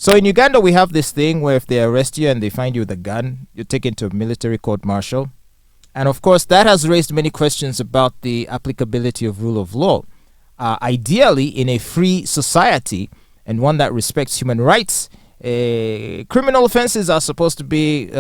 So in Uganda, we have this thing where if they arrest you and they find you with a gun, you're taken to a military court-martial. And of course, that has raised many questions about the applicability of rule of law. Ideally, in a free society and one that respects human rights, criminal offenses are supposed to be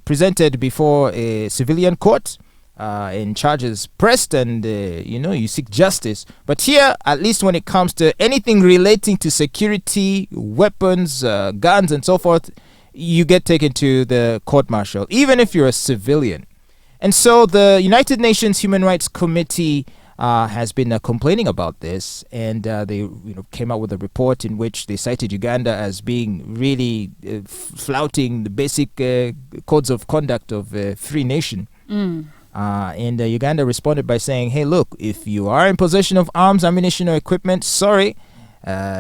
presented before a civilian court and charges pressed, and you seek justice. But here, at least when it comes to anything relating to security, weapons, guns and so forth, you get taken to the court-martial, even if you're a civilian. And so the United Nations Human Rights Committee has been complaining about this, and they came out with a report in which they cited Uganda as being really flouting the basic codes of conduct of a free nation. And Uganda responded by saying, hey, look, if you are in possession of arms, ammunition, or equipment, sorry,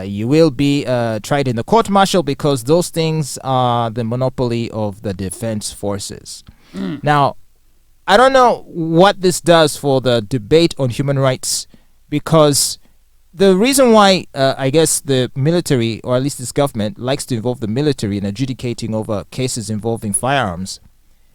you will be tried in the court-martial because those things are the monopoly of the defense forces. Now, I don't know what this does for the debate on human rights, because the reason why I guess the military, or at least this government, likes to involve the military in adjudicating over cases involving firearms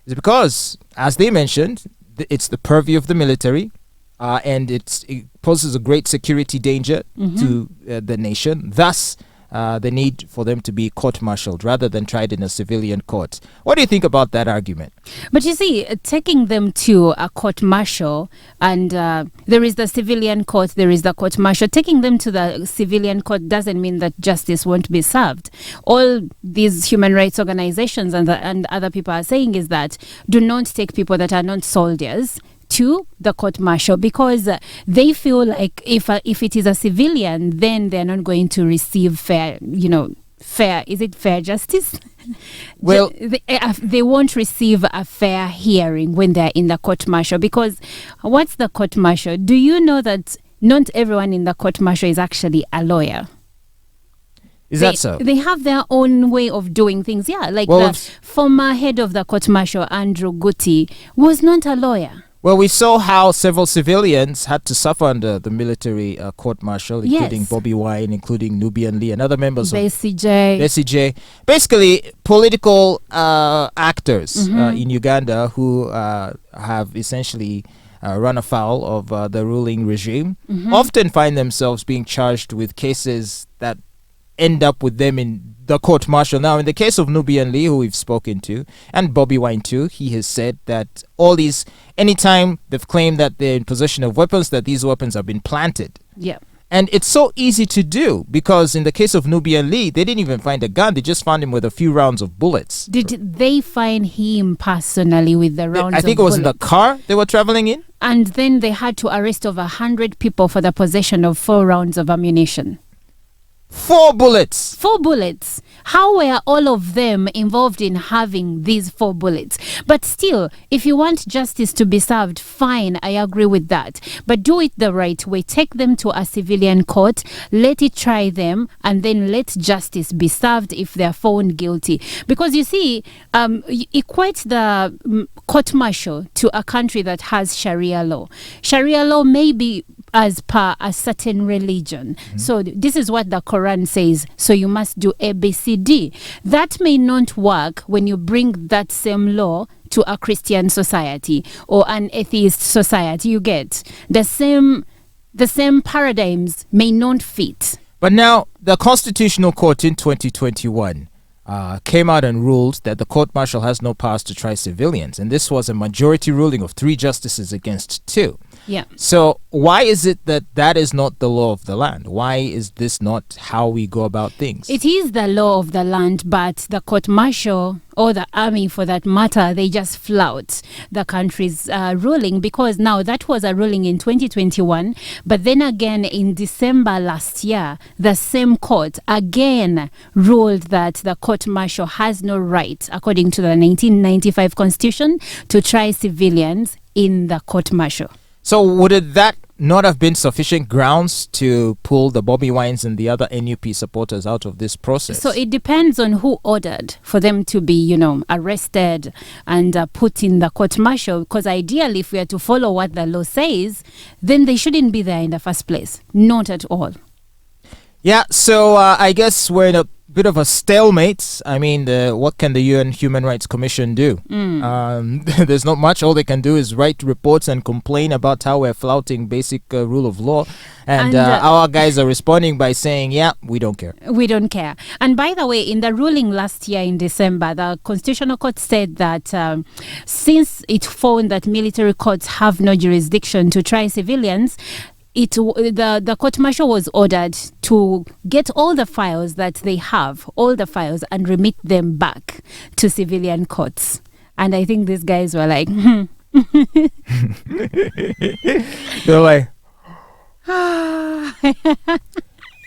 is because, as they mentioned, it's the purview of the military, and it poses a great security danger to the nation. Thus, the need for them to be court-martialed rather than tried in a civilian court. What do you think about that argument? But you see, taking them to a court-martial, and there is the civilian court, there is the court-martial. Taking them to the civilian court doesn't mean that justice won't be served. All these human rights organizations and other people are saying is that do not take people that are not soldiers to the court-martial, because they feel like if it is a civilian, then they're not going to receive fair justice? Well, they won't receive a fair hearing when they're in the court-martial, because what's the court-martial? Do you know that not everyone in the court-martial is actually a lawyer? Is that so? They have their own way of doing things. Yeah, like the former head of the court-martial, Andrew Guti, was not a lawyer. Well, we saw how several civilians had to suffer under the military court-martial, including Bobby Wine, including Nubian Lee, and other members of BCJ. Basically, political actors in Uganda who have essentially run afoul of the ruling regime often find themselves being charged with cases that end up with them in the court-martial. Now, in the case of Nubian Lee, who we've spoken to, and Bobby Wine too, he has said that all these, anytime they've claimed that they're in possession of weapons, that these weapons have been planted. Yeah. And it's so easy to do, because in the case of Nubian Lee, they didn't even find a gun. They just found him with a few rounds of bullets. Did they find him personally with the rounds of bullets? I think it was in the car they were traveling in. And then they had to arrest over 100 people for the possession of 4 rounds of ammunition. 4 bullets. 4 bullets. How were all of them involved in having these 4 bullets? But still, if you want justice to be served, fine, I agree with that. But do it the right way. Take them to a civilian court, let it try them, and then let justice be served if they're found guilty. Because you see, equate the court-martial to a country that has Sharia law. Sharia law may be as per a certain religion. So this is what the Quran says. So you must do A, B, C, D. That may not work when you bring that same law to a Christian society or an atheist society. You get the same paradigms may not fit. But now the Constitutional Court in 2021 came out and ruled that the court-martial has no powers to try civilians, and this was a majority ruling of 3 justices against 2. Yeah. So why is it that is not the law of the land? Why is this not how we go about things? It is the law of the land, but the court-martial or the army, for that matter, they just flout the country's ruling, because now that was a ruling in 2021, but then again in December last year, the same court again ruled that the court-martial has no right, according to the 1995 Constitution, to try civilians in the court-martial. So would that not have been sufficient grounds to pull the Bobby Wines and the other NUP supporters out of this process? So it depends on who ordered for them to be, arrested and put in the court-martial. Because ideally, if we are to follow what the law says, then they shouldn't be there in the first place. Not at all. Yeah, so I guess we're in a bit of a stalemate. I mean, what can the UN Human Rights Commission do? There's not much. All they can do is write reports and complain about how we're flouting basic rule of law. And our guys are responding by saying, yeah, we don't care. We don't care. And by the way, in the ruling last year in December, the Constitutional Court said that since it found that military courts have no jurisdiction to try civilians, the court martial was ordered to get all the files that they have, all the files, and remit them back to civilian courts. And I think these guys were like, They're like,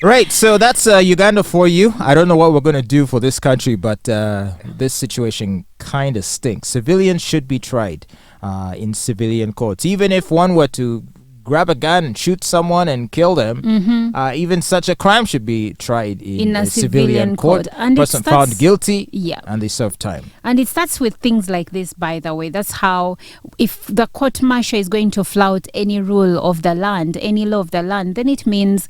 right, so that's Uganda for you. I don't know what we're going to do for this country, but this situation kind of stinks. Civilians should be tried in civilian courts. Even if one were to grab a gun and shoot someone and kill them, even such a crime should be tried in a civilian court. And person found guilty, and they serve time. And it starts with things like this, by the way. That's how, if the court martial is going to flout any rule of the land, any law of the land, then it means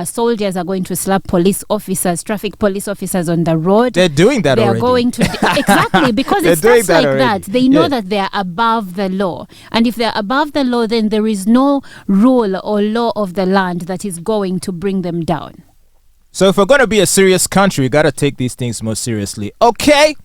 soldiers are going to slap police officers, traffic police officers on the road. They're doing that already. They're going to exactly, because it starts like that. They know that they're above the law, and if they're above the law, then there is no rule or law of the land that is going to bring them down. So if we're going to be a serious country, we got to take these things more seriously. Okay.